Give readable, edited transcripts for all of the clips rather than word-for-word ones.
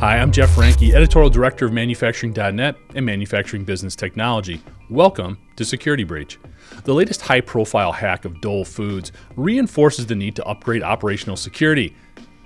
Hi, I'm Jeff Franke, Editorial Director of Manufacturing.net and Manufacturing Business Technology. Welcome to Security Breach. The latest high-profile hack of Dole Foods reinforces the need to upgrade operational security,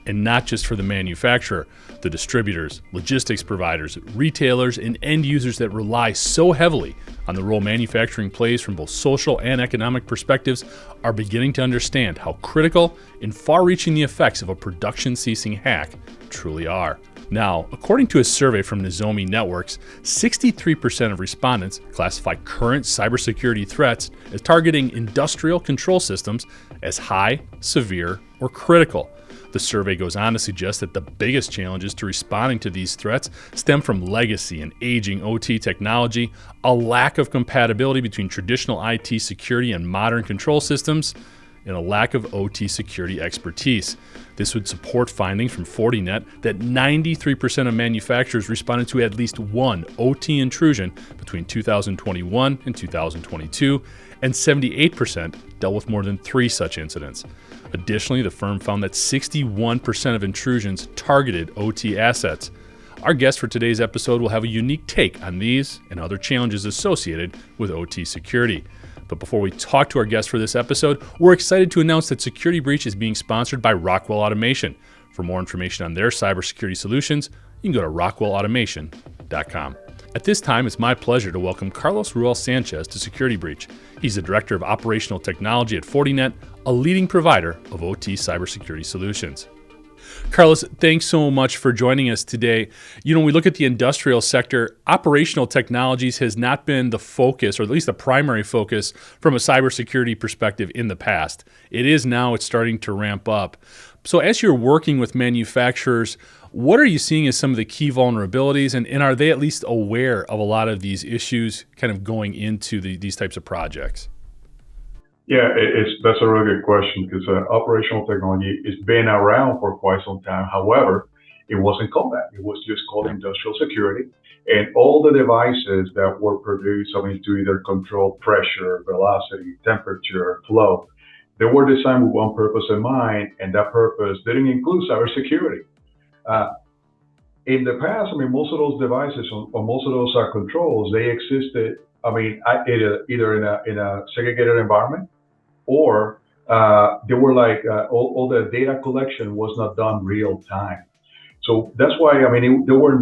and not just for the manufacturer, the distributors, logistics providers, retailers, and end users that rely so heavily on the role manufacturing plays from both social and economic perspectives are beginning to understand how critical and far-reaching the effects of a production-ceasing hack truly are. Now, according to a survey from Nozomi Networks, 63% of respondents classify current cybersecurity threats as targeting industrial control systems as high, severe, or critical. The survey goes on to suggest that the biggest challenges to responding to these threats stem from legacy and aging OT technology, a lack of compatibility between traditional IT security and modern control systems, and a lack of OT security expertise. This would support findings from Fortinet that 93% of manufacturers responded to at least one OT intrusion between 2021 and 2022, and 78% dealt with more than 3 such incidents. Additionally, the firm found that 61% of intrusions targeted OT assets. Our guest for today's episode will have a unique take on these and other challenges associated with OT security. But before we talk to our guest for this episode, we're excited to announce that Security Breach is being sponsored by Rockwell Automation. For more information on their cybersecurity solutions, you can go to rockwellautomation.com. At this time, it's my pleasure to welcome Carlos Ruel Sanchez to Security Breach. He's the Director of Operational Technology at Fortinet, a leading provider of OT cybersecurity solutions. Carlos, thanks so much for joining us today. You know, when we look at the industrial sector, operational technologies has not been the focus, or at least the primary focus, from a cybersecurity perspective in the past. It is now, it's starting to ramp up. So as you're working with manufacturers, what are you seeing as some of the key vulnerabilities, and are they at least aware of a lot of these issues kind of going into these types of projects? Yeah, that's a really good question because operational technology has been around for quite some time. However, it wasn't called that. It was just called industrial security. And all the devices that were produced, to either control pressure, velocity, temperature, flow, they were designed with one purpose in mind, and that purpose didn't include cybersecurity. In the past, most of those devices or most of those controls, they existed, either in a segregated environment, or they were all the data collection was not done real time. So that's why they were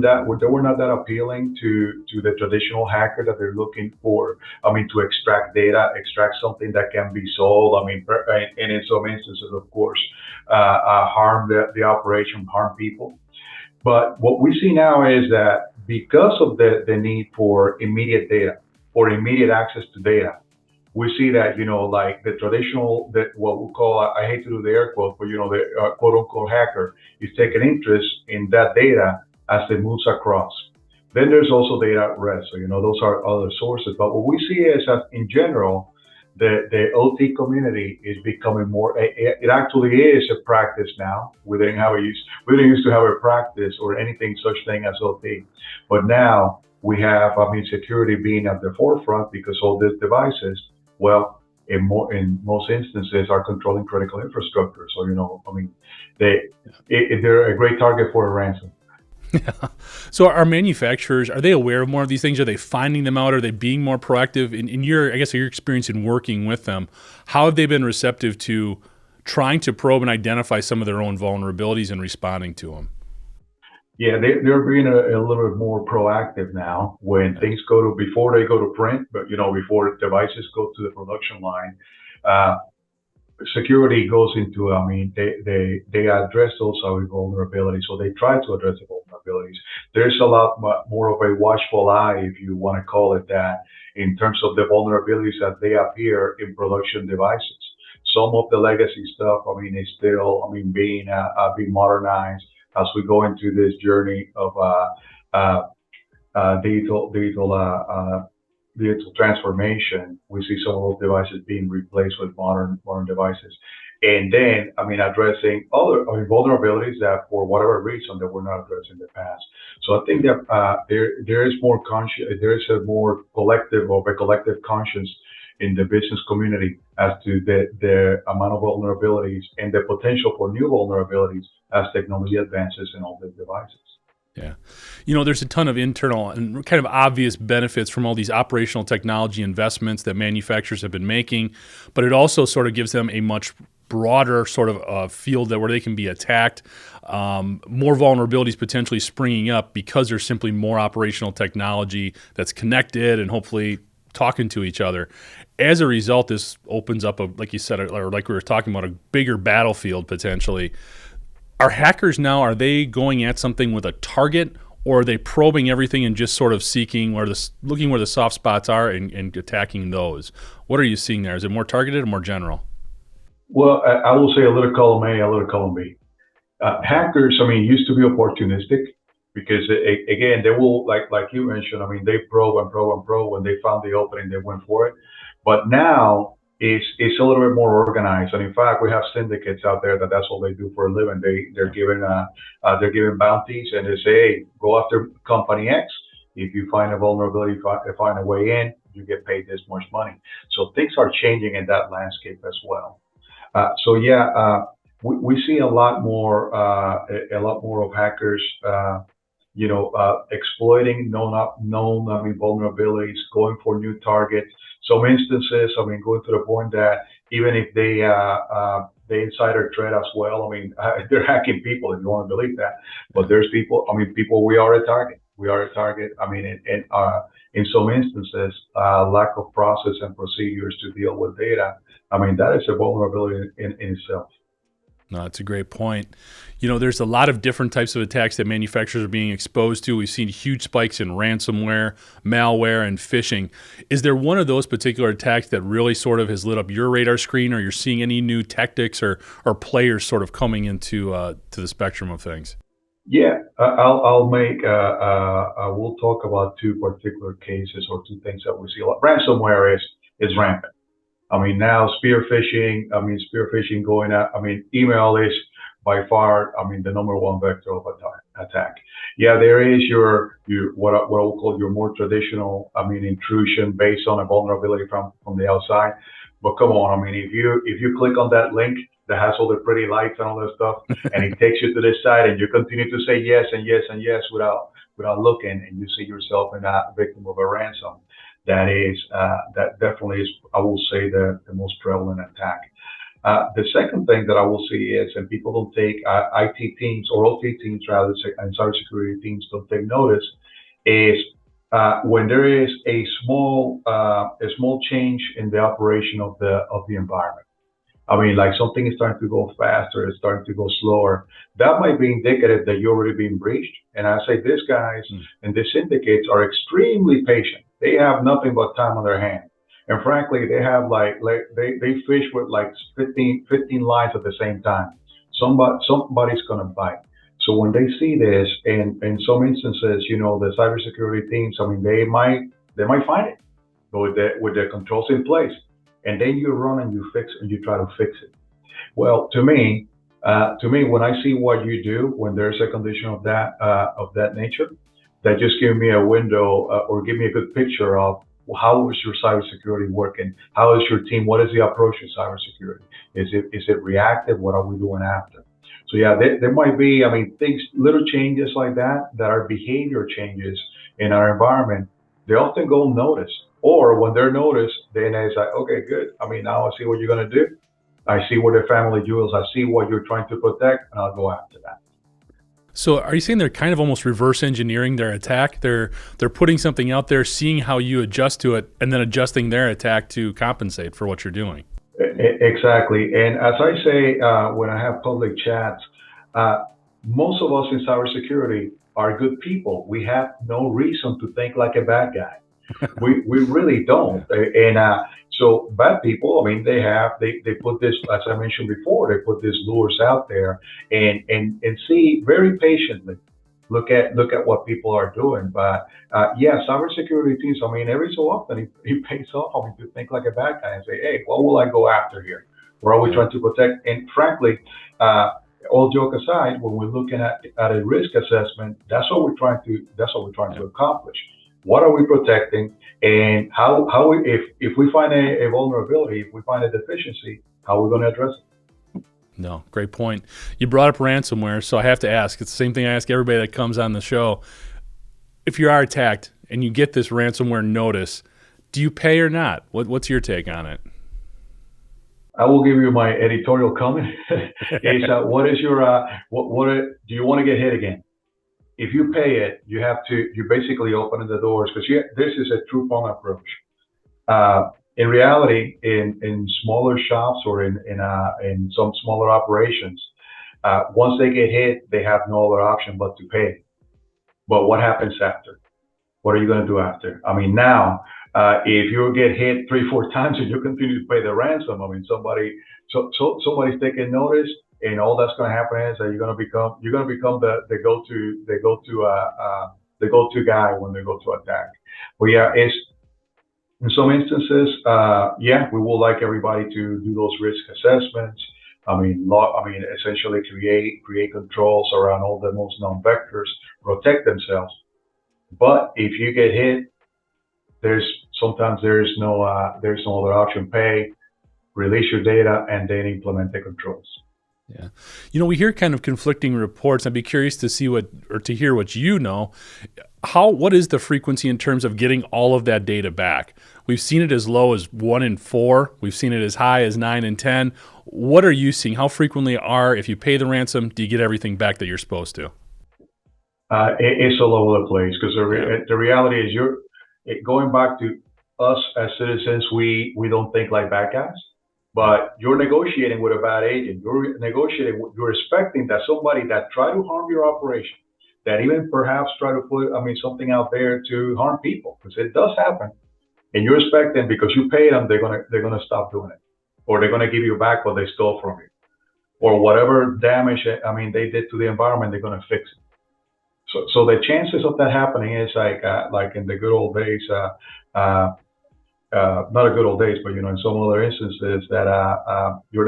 not that appealing to the traditional hacker that they're looking for. To extract data, extract something that can be sold. And in some instances, of course, harm the operation, harm people. But what we see now is that because of the need for immediate data or immediate access to data, we see that, the traditional, what we call, I hate to do the air quote, but, the quote unquote hacker is taking interest in that data as it moves across. Then there's also data at rest. So, those are other sources. But what we see is that in general, the OT community is becoming more, it actually is a practice now. We didn't used to have a practice or anything such thing as OT. But now we have, security being at the forefront because all these devices, in most instances, are controlling critical infrastructure. So, they're a great target for a ransom. Yeah. So are manufacturers, are they aware of more of these things? Are they finding them out? Are they being more proactive? In your experience in working with them, how have they been receptive to trying to probe and identify some of their own vulnerabilities and responding to them? Yeah, they're being a little bit more proactive now when things before they go to print, but before devices go to the production line, security goes into, they address those vulnerabilities, so they try to address the vulnerabilities. There's a lot more of a watchful eye, if you want to call it that, in terms of the vulnerabilities as they appear in production devices. Some of the legacy stuff, is still, being modernized as we go into this journey of digital transformation. We see some of those devices being replaced with modern devices, and then addressing other vulnerabilities that for whatever reason that were not addressed in the past. So I think that there is more a more collective conscience in the business community as to the amount of vulnerabilities and the potential for new vulnerabilities as technology advances in all the devices. Yeah. There's a ton of internal and kind of obvious benefits from all these operational technology investments that manufacturers have been making, but it also sort of gives them a much broader sort of field where they can be attacked, more vulnerabilities potentially springing up because there's simply more operational technology that's connected and hopefully talking to each other. As a result, this opens up, like you said, or like we were talking about, a bigger battlefield potentially. Are hackers now, are they going at something with a target, or are they probing everything and just sort of seeking looking where the soft spots are and attacking those? What are you seeing there? Is it more targeted or more general? Well, I will say a little column A, a little column B. Hackers, used to be opportunistic because again, they will, like you mentioned, they probe and probe and probe. When they found the opening, they went for it. But now it's a little bit more organized. And in fact, we have syndicates out there that's what they do for a living. They're giving bounties, and they say, hey, go after company X. If you find a vulnerability, find a way in, you get paid this much money. So things are changing in that landscape as well. We see a lot more of hackers, exploiting known vulnerabilities, going for new targets. Some instances, going to the point that even if they insider threat as well. They're hacking people, if you want to believe that. But there's people. We are a target. We are a target. In some instances, lack of process and procedures to deal with data. That is a vulnerability in itself. No, that's a great point. There's a lot of different types of attacks that manufacturers are being exposed to. We've seen huge spikes in ransomware, malware, and phishing. Is there one of those particular attacks that really sort of has lit up your radar screen, or you're seeing any new tactics or players sort of coming into to the spectrum of things? Yeah, we'll talk about two particular cases or two things that we see a lot. Ransomware is rampant. Now spear phishing going out. Email is by far, the number one vector of attack. Yeah, there is your what I will call your more traditional, intrusion based on a vulnerability from the outside. But come on, if you click on that link that has all the pretty lights and all that stuff, and it takes you to this site, and you continue to say yes and yes and yes without looking, and you see yourself in a victim of a ransom. That definitely is, I will say, the most prevalent attack. The second thing that I will see is, and people don't take IT teams or OT teams rather, and cybersecurity teams don't take notice, is when there is a small change in the operation of the environment. Like something is starting to go faster, it's starting to go slower. That might be indicative that you're already being breached. And I say these guys and these syndicates are extremely patient. They have nothing but time on their hands. And frankly, they have they fish with 15 lines at the same time. Somebody's going to bite. So when they see this, and in some instances, the cybersecurity teams, they might find it with their controls in place. And then you run and you fix and you try to fix it. Well, to me, when I see what you do when there's a condition of that nature, that just give me a window or give me a good picture of how is your cybersecurity working? How is your team? What is the approach to cybersecurity? Is it reactive? What are we doing after? So yeah, there might be, things, little changes like that are behavior changes in our environment. They often go unnoticed. Or when they're noticed, then it's like, okay, good. Now I see what you're going to do. I see what the family jewels. I see what you're trying to protect, and I'll go after that. So are you saying they're kind of almost reverse engineering their attack? They're putting something out there, seeing how you adjust to it, and then adjusting their attack to compensate for what you're doing. Exactly. And as I say, when I have public chats, most of us in cybersecurity are good people. We have no reason to think like a bad guy. We really don't. And so bad people, they put this, as I mentioned before, they put these lures out there and see very patiently, look at what people are doing. But cybersecurity teams, every so often it pays off to think like a bad guy and say, hey, what will I go after here? What are we trying to protect? And frankly, all joke aside, when we're looking at a risk assessment, that's what we're trying to accomplish. What are we protecting, and if we find a vulnerability, if we find a deficiency, how are we going to address it? No, great point. You brought up ransomware, so I have to ask. It's the same thing I ask everybody that comes on the show. If you are attacked and you get this ransomware notice, do you pay or not? What's your take on it? I will give you my editorial comment. Is what is your do you want to get hit again? If you pay it, you basically open the doors because this is a true phone approach. In reality, in smaller shops or in some smaller operations, once they get hit, they have no other option but to pay. But what happens after? What are you going to do after? I mean, now, if you get hit 3-4 times and you continue to pay the ransom, I mean, somebody's taking notice, and all that's going to happen is that you're going to become the go-to guy when they go to attack. But yeah, in some instances, we would like everybody to do those risk assessments. I mean, essentially create controls around all the most known vectors, protect themselves. But if you get hit, there's no other option. Pay, release your data, and then implement the controls. Yeah. We hear kind of conflicting reports. I'd be curious to hear what you know. What is the frequency in terms of getting all of that data back? We've seen it as low as 1 in 4. We've seen it as high as 9 in 10. What are you seeing? How frequently if you pay the ransom, do you get everything back that you're supposed to? It's all over the place because the reality is going back to us as citizens, we don't think like bad guys. But you're negotiating with a bad agent. You're expecting that somebody that tried to harm your operation, that even perhaps try to put, something out there to harm people, because it does happen. And you're expecting because you pay them, they're gonna stop doing it, or they're gonna give you back what they stole from you, or whatever damage they did to the environment, they're gonna fix it. So the chances of that happening is like in the good old days. Not a good old days, but in some other instances that you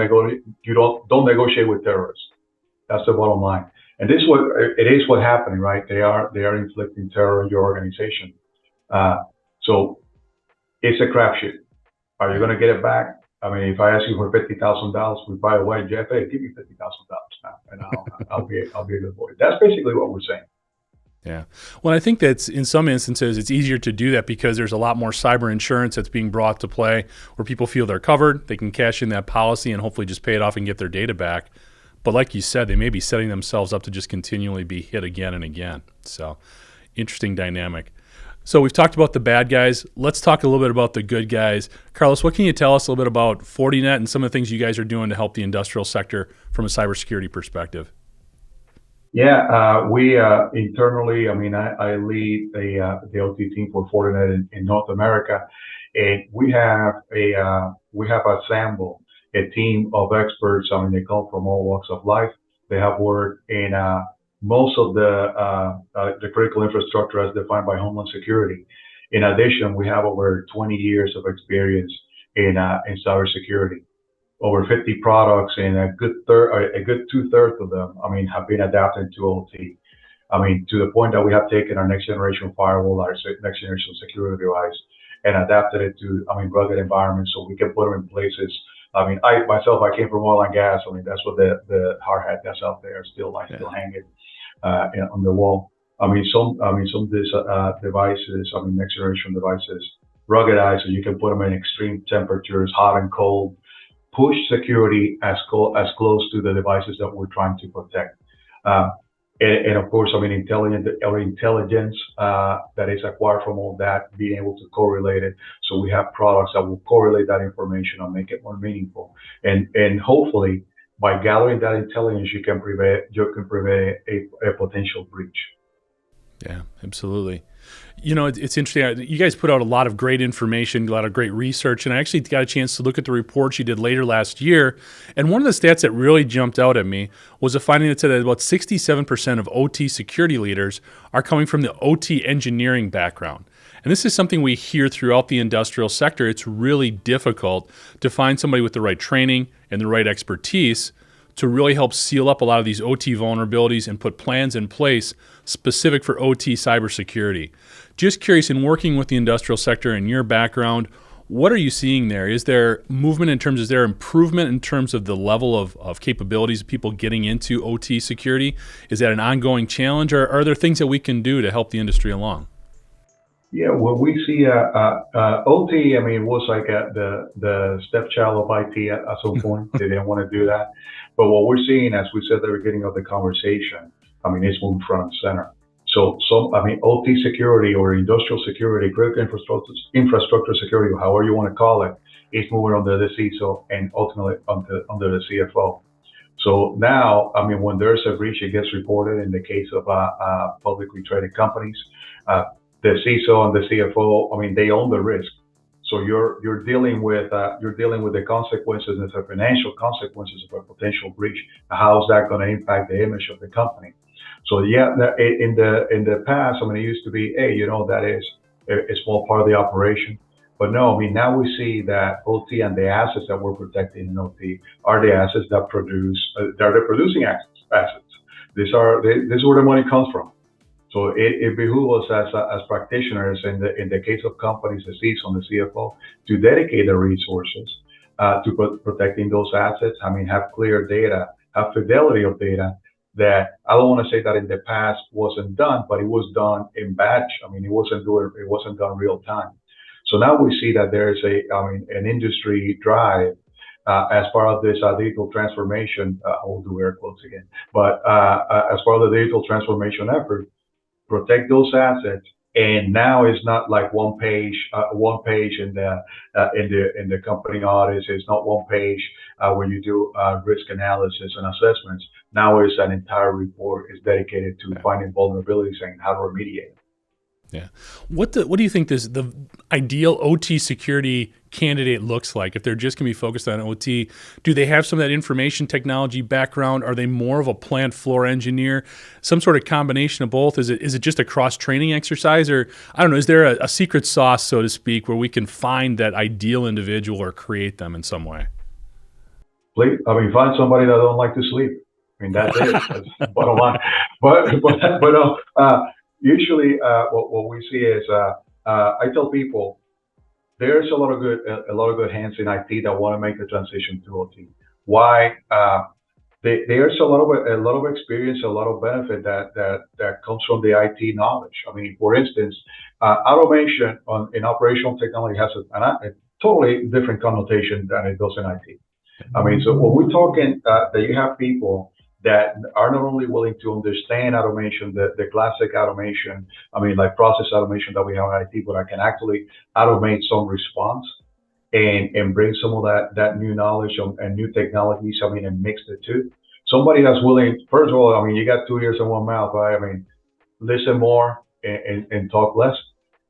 don't negotiate with terrorists. That's the bottom line. And this is what happening, right? They are inflicting terror on your organization. So it's a crapshoot. Are you going to get it back? I mean, if I ask you for $50,000, by the way, Jeff, hey, give me $50,000 now, and I'll be a good boy. That's basically what we're saying. Yeah. Well, I think that's in some instances it's easier to do that because there's a lot more cyber insurance that's being brought to play where people feel they're covered. They can cash in that policy and hopefully just pay it off and get their data back. But like you said, they may be setting themselves up to just continually be hit again and again. So interesting dynamic. So we've talked about the bad guys. Let's talk a little bit about the good guys. Carlos, what can you tell us a little bit about Fortinet and some of the things you guys are doing to help the industrial sector from a cybersecurity perspective? Yeah, we internally, I lead the OT team for Fortinet in North America, and we have assembled a team of experts. They come from all walks of life. They have worked in most of the critical infrastructure as defined by Homeland Security. In addition, we have over 20 years of experience in cybersecurity. Over 50 products, and a good 2/3 of them, have been adapted to OT. To the point that we have taken our next generation firewall, our next generation security device, and adapted it to, rugged environments so we can put them in places. I came from oil and gas. That's what the hard hat that's out there still hanging on the wall. Some of these devices, next generation devices, ruggedized so you can put them in extreme temperatures, hot and cold. Push security as close to the devices that we're trying to protect. And of course, intelligence that is acquired from all that, being able to correlate it. So we have products that will correlate that information and make it more meaningful. And hopefully, by gathering that intelligence, you can prevent a potential breach. Yeah, absolutely. It's interesting. You guys put out a lot of great information, a lot of great research, and I actually got a chance to look at the reports you did later last year. And one of the stats that really jumped out at me was a finding that said that about 67% of OT security leaders are coming from the OT engineering background. And this is something we hear throughout the industrial sector. It's really difficult to find somebody with the right training and the right expertise to really help seal up a lot of these OT vulnerabilities and put plans in place specific for OT cybersecurity. Just curious, in working with the industrial sector and your background, What are you seeing there? Is there movement is there improvement in terms of the level of capabilities of people getting into OT security? Is that an ongoing challenge, or are there things that we can do to help the industry along? Yeah, well, we see OT. I mean, was like the stepchild of IT at some point. They didn't want to do that, but what we're seeing, as we said at the beginning of the conversation, I mean, it's moving front and center. So, I mean, OT security or industrial security, critical infrastructure security, or however you want to call it, is moving under the CISO and ultimately under the CFO. So now, I mean, when there's a breach, it gets reported. In the case of publicly traded companies, the CISO and the CFO, I mean, they own the risk. So you're dealing with the consequences and the financial consequences of a potential breach. How is that going to impact the image of the company? So yeah, in the past, I mean, it used to be, hey, you know, that is a small part of the operation. But no, I mean, now we see that OT and the assets that we're protecting in OT are the assets that produce, they're the producing assets. This is where the money comes from. So it behooves us as practitioners in the case of companies, the CISO and the CFO, to dedicate the resources to protecting those assets. I mean, have clear data, have fidelity of data that I don't want to say that in the past wasn't done, but it was done in batch. I mean, it wasn't done real time. So now we see that there's an industry drive as part of this digital transformation. I'll do air quotes again, but as part of the digital transformation effort, protect those assets. And now it's not like one page in the company audits. It's not one page where you do risk analysis and assessments. Now it's an entire report is dedicated to finding vulnerabilities and how to remediate. Yeah. What do you think the ideal OT security candidate looks like? If they're just going to be focused on OT, do they have some of that information technology background? Are they more of a plant floor engineer? Some sort of combination of both? Is it just a cross training exercise, or I don't know? Is there a secret sauce, so to speak, where we can find that ideal individual or create them in some way? Find somebody that don't like to sleep. I mean, that's it. That's the bottom line. But usually, what we see is I tell people there's a lot of good hands in IT that want to make the transition to OT. Why? There's a lot of experience, a lot of benefit that comes from the IT knowledge. I mean, for instance, automation in operational technology has a totally different connotation than it does in IT. I mean, so when we're talking that you have people that are not only willing to understand automation, the classic automation, I mean, like process automation that we have in IT, but I can actually automate some response and bring some of that new knowledge and new technologies, I mean, and mix the two. Somebody that's willing, first of all, I mean, you got 2 ears and 1 mouth, right? I mean, listen more and talk less,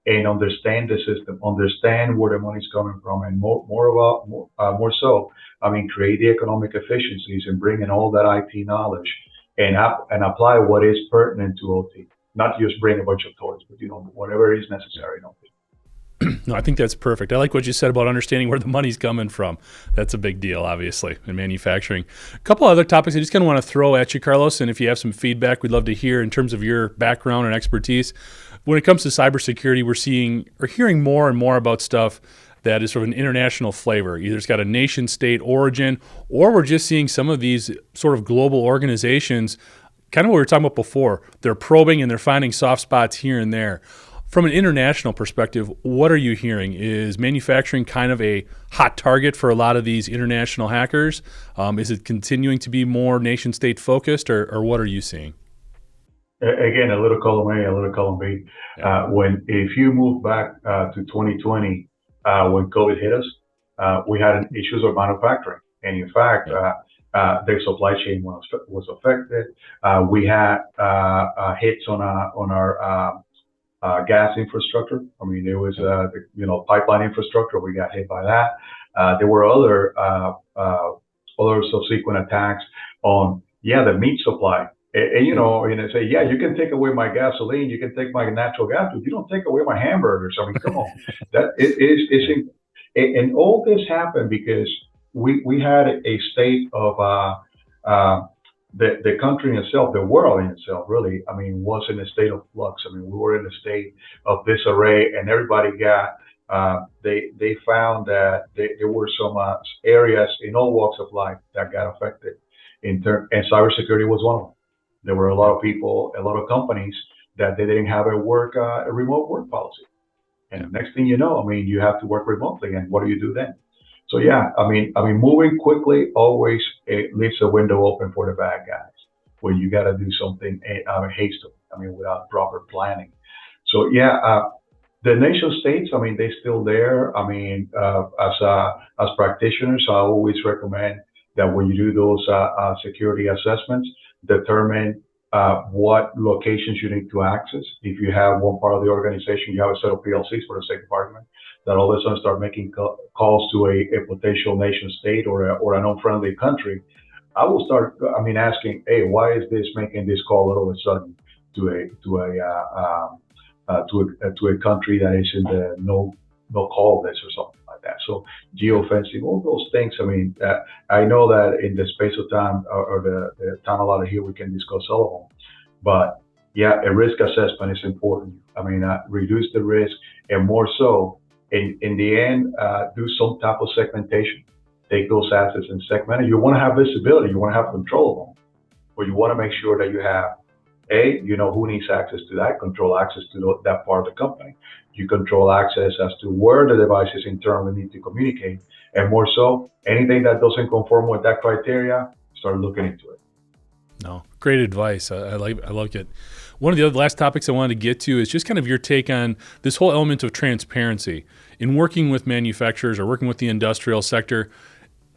and understand the system, understand where the money's coming from, and more so, I mean, create the economic efficiencies and bring in all that IT knowledge and apply what is pertinent to OT. Not just bring a bunch of toys, but whatever is necessary in OT. No, I think that's perfect. I like what you said about understanding where the money's coming from. That's a big deal, obviously, in manufacturing. A couple other topics I just kind of want to throw at you, Carlos, and if you have some feedback, we'd love to hear in terms of your background and expertise. When it comes to cybersecurity, we're hearing more and more about stuff that is sort of an international flavor. Either it's got a nation-state origin, or we're just seeing some of these sort of global organizations, kind of what we were talking about before. They're probing and they're finding soft spots here and there. From an international perspective, what are you hearing? Is manufacturing kind of a hot target for a lot of these international hackers? Is it continuing to be more nation-state focused, or what are you seeing? Again, a little column A, a little column B. Yeah. If you move back to 2020, when COVID hit us, we had issues of manufacturing, and in fact, the supply chain was affected. We had hits on our gas infrastructure. I mean, there was pipeline infrastructure. We got hit by that. There were other subsequent attacks on the meat supply. And they say, yeah, you can take away my gasoline, you can take my natural gas, but you don't take away my hamburgers. I mean, come on. And all this happened because we had a state of the country in itself, the world in itself, really, I mean, was in a state of flux. I mean, we were in a state of disarray, and everybody got they found that there were some areas in all walks of life that got affected and cybersecurity was one of them. There were a lot of people, a lot of companies that they didn't have a remote work policy. Yeah. And next thing you know, I mean, you have to work remotely, and what do you do then? So yeah, I mean, moving quickly always leaves a window open for the bad guys, where you got to do something hastily. I mean, without proper planning. So yeah, the nation states, I mean, they're still there. I mean, as practitioners, I always recommend that when you do those security assessments, determine what locations you need to access. If you have one part of the organization, you have a set of PLCs for the State Department that all of a sudden start making calls to a potential nation state or an unfriendly country. I will start, I mean, asking, hey, why is this making this call all of a sudden to a country that is in the no call list or something like that. So geofencing, all those things. I mean, I know that in the space of time or the time allotted here, we can discuss all of them. But yeah, a risk assessment is important. I mean, reduce the risk, and more so, in the end, do some type of segmentation. Take those assets and segment it. You want to have visibility. You want to have control of them, but you want to make sure that you have you know who needs access to that, control access to that part of the company. You control access as to where the devices internally need to communicate, and more so, anything that doesn't conform with that criteria, start looking into it. No, great advice. I like it. One of the other last topics I wanted to get to is just kind of your take on this whole element of transparency in working with manufacturers or working with the industrial sector.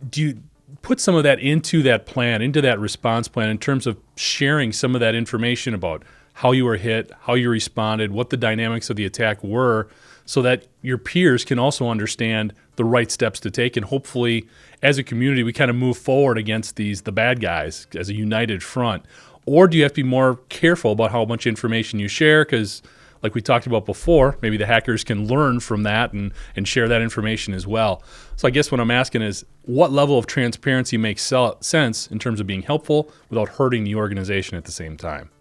Do you put some of that into that plan, into that response plan, in terms of sharing some of that information about how you were hit, how you responded, what the dynamics of the attack were, so that your peers can also understand the right steps to take, and hopefully, as a community, we kind of move forward against the bad guys as a united front? Or do you have to be more careful about how much information you share? Because, like we talked about before, maybe the hackers can learn from that and share that information as well. So I guess what I'm asking is, what level of transparency makes sense in terms of being helpful without hurting the organization at the same time?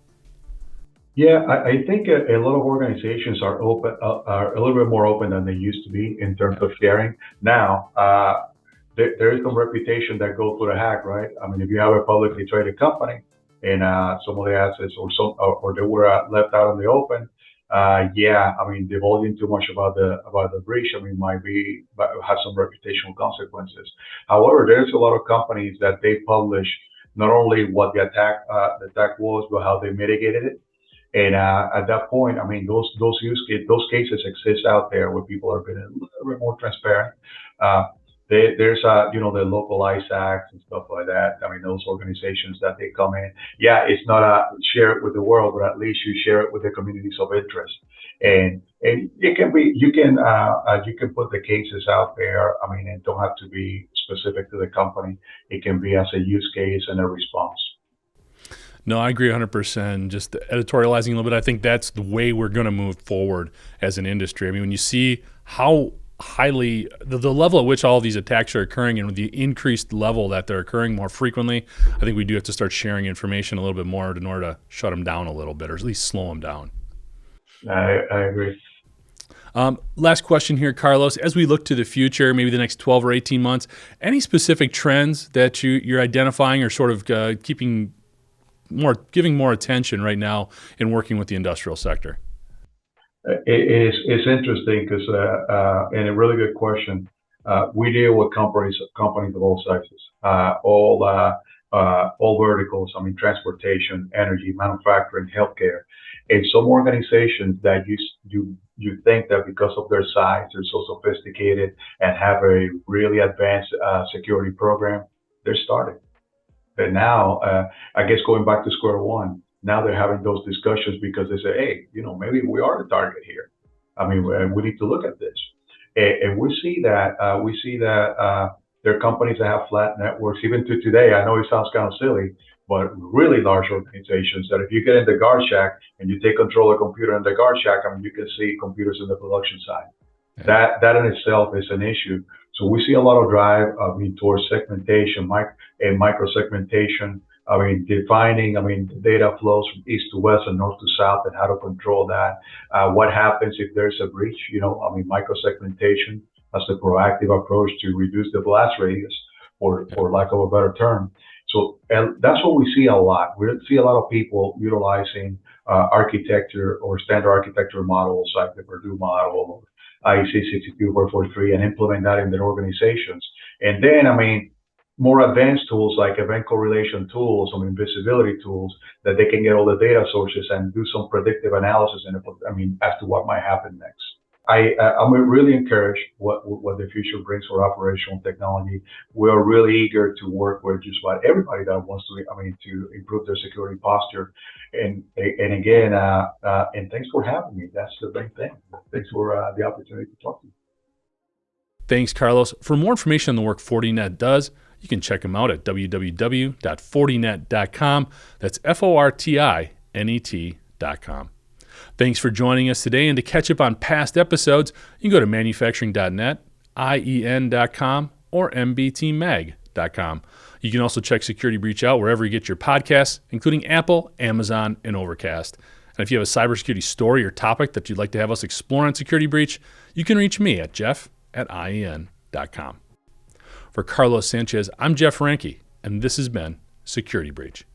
Yeah, I think a lot of organizations are are a little bit more open than they used to be in terms of sharing. Now, there is some reputation that goes with a hack, right? I mean, if you have a publicly traded company and some of the assets or they were left out in the open, yeah, I mean, divulging too much about the breach, I mean, might have some reputational consequences. However, there's a lot of companies that they publish not only what the attack was, but how they mitigated it. And at that point, I mean, those cases exist out there where people are being a little bit more transparent. There's you know, the local ISACs and stuff like that. I mean, those organizations that they come in. Yeah, it's not share it with the world, but at least you share it with the communities of interest. And it can be you can put the cases out there. I mean, it don't have to be specific to the company. It can be as a use case and a response. No, I agree 100%. Just editorializing a little bit, I think that's the way we're going to move forward as an industry. I mean, when you see how highly, the level at which all of these attacks are occurring and the increased level that they're occurring more frequently, I think we do have to start sharing information a little bit more in order to shut them down a little bit, or at least slow them down. I agree. Last question here, Carlos. As we look to the future, maybe the next 12 or 18 months, any specific trends that you're identifying or sort of giving more attention right now in working with the industrial sector? It's interesting because, and a really good question. We deal with companies of all sizes, all verticals. I mean, transportation, energy, manufacturing, healthcare, and some organizations that you think that because of their size, they're so sophisticated and have a really advanced security program, they're starting. But now, I guess going back to square one, now they're having those discussions because they say, hey, you know, maybe we are the target here. I mean, we need to look at this. And we see that there are companies that have flat networks. Even to today, I know it sounds kind of silly, but really large organizations that if you get in the guard shack and you take control of a computer in the guard shack, I mean, you can see computers in the production side. Yeah. That in itself is an issue. So we see a lot of drive, towards segmentation, and micro segmentation. Defining, the data flows from east to west and north to south, and how to control that. What happens if there's a breach? Micro segmentation as a proactive approach to reduce the blast radius, for lack of a better term. So, and that's what we see a lot. We see a lot of people utilizing architecture or standard architecture models like the Purdue model or IEC 62443 and implement that in their organizations. And then, more advanced tools like event correlation tools, visibility tools that they can get all the data sources and do some predictive analysis as to what might happen next. I'm really encouraged what the future brings for operational technology. We are really eager to work with just about everybody that wants to improve their security posture. And again, and thanks for having me. That's the main thing. Thanks for the opportunity to talk to you. Thanks, Carlos. For more information on the work Fortinet does, you can check them out at www.fortinet.com. That's FORTINET.com. Thanks for joining us today, and to catch up on past episodes, you can go to manufacturing.net, IEN.com, or mbtmag.com. You can also check Security Breach out wherever you get your podcasts, including Apple, Amazon, and Overcast. And if you have a cybersecurity story or topic that you'd like to have us explore on Security Breach, you can reach me at jeff@IEN.com. For Carlos Sanchez, I'm Jeff Ranke, and this has been Security Breach.